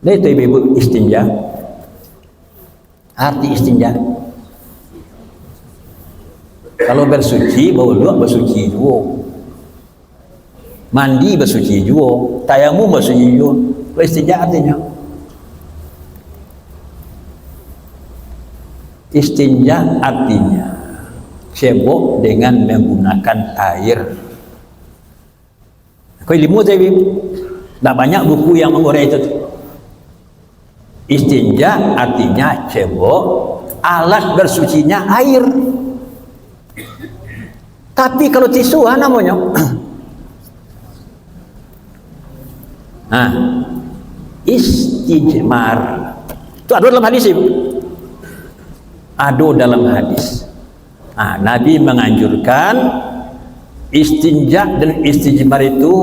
Ini itu ibu istinja. Arti istinja. Kalau bersuci, bawa bersuci juga. Mandi bersuci juga. Tayamum bersuci juga. Kalau istinja artinya. Istinja artinya cebok dengan menggunakan air. Kau ilmu saya tak banyak buku yang mengurai itu. Istinja artinya cebok, alat bersucinya air. Tapi kalau tisu namanya istijmar itu ada dalam hadis ibu. Ada dalam hadis. Nabi menganjurkan istinja dan istijmar itu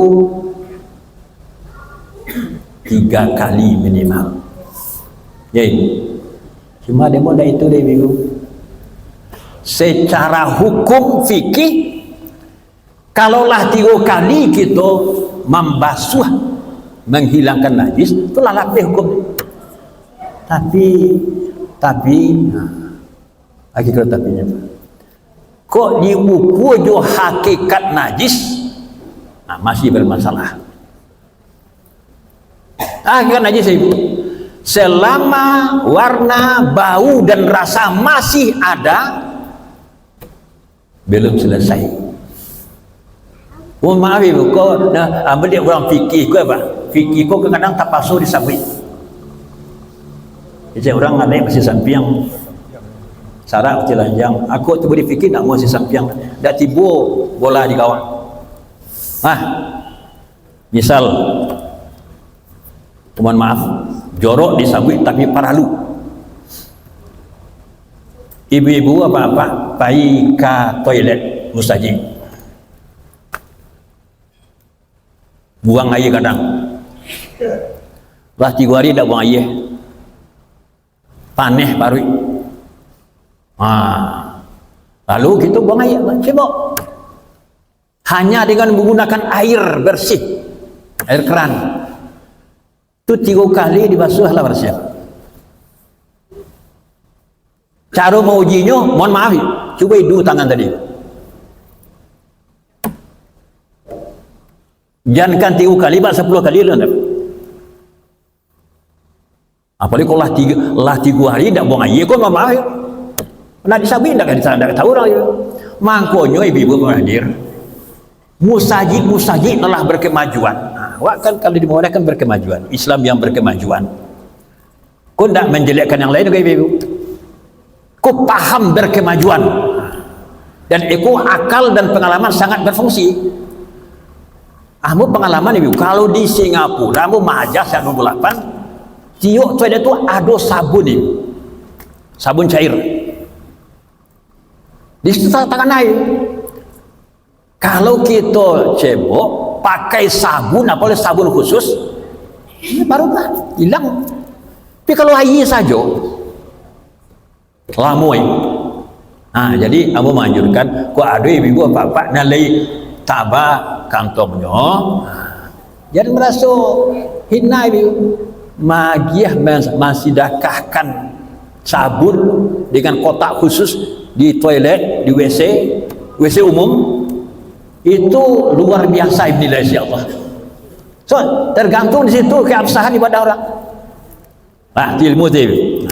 3 kali minimal. Ya, cuma demo dah itu deh ibu. Secara hukum fikih, kalaulah 3 kali kita membasuh, menghilangkan najis, itulah lapih hukum. Tapi lagi kalau tapinya, kok di buku jo hakikat najis, masih bermasalah. Hakikat najis ibu, selama warna, bau dan rasa masih ada, belum selesai. Oh maaf ibu, kau ambil dia orang fikih kau apa? Fikih kau kadang tak pasu disabui. Jadi orang ada yang masih sampiang sarap telanjang. Aku tu beri fikir nak masih sampiang. Dak tiba bola di kawan. Misal, mohon maaf, jorok disabui tapi paralu. Ibu-ibu apa-apa pergi ke toilet mustajib, buang air kadang lah 3 hari tak buang air, panih baru lalu kita buang air cebok hanya dengan menggunakan air bersih, air keran itu 3 kali dibasuhlah bersih. Cara mengujinya, mohon maaf, cuba hidu tangan tadi. Jangan 3 kali, 10 kali lah. Apalagi kalau lah 3 hari tak buang air, kau mohon maaf. Nak disabi tak tahu orang. Mangkonyo ibu-ibu hadir. Musajid telah berkemajuan. Kan kalau dimulakan berkemajuan, Islam yang berkemajuan. Kau tak menjelekkan yang lain juga ibu-ibu. Kau paham berkemajuan dan aku akal dan pengalaman sangat berfungsi. Pengalaman ibu, kalau di Singapura mahajah 128 tiuk toilet itu ada sabun ibu, sabun cair di situ tangan air. Kalau kita cebok pakai sabun, apalagi sabun khusus, baru hilang. Tapi kalau air saja lamoi. Jadi aku menganjurkan kau ada ibu apa-apa nalai tabak kantongnya, jangan merasa hina ibu. Magiah masih dakahkan sabun dengan kotak khusus di toilet, di WC umum, itu luar biasa inilah Allah. So tergantung di situ keabsahan ibadah orang. Ilmu tu.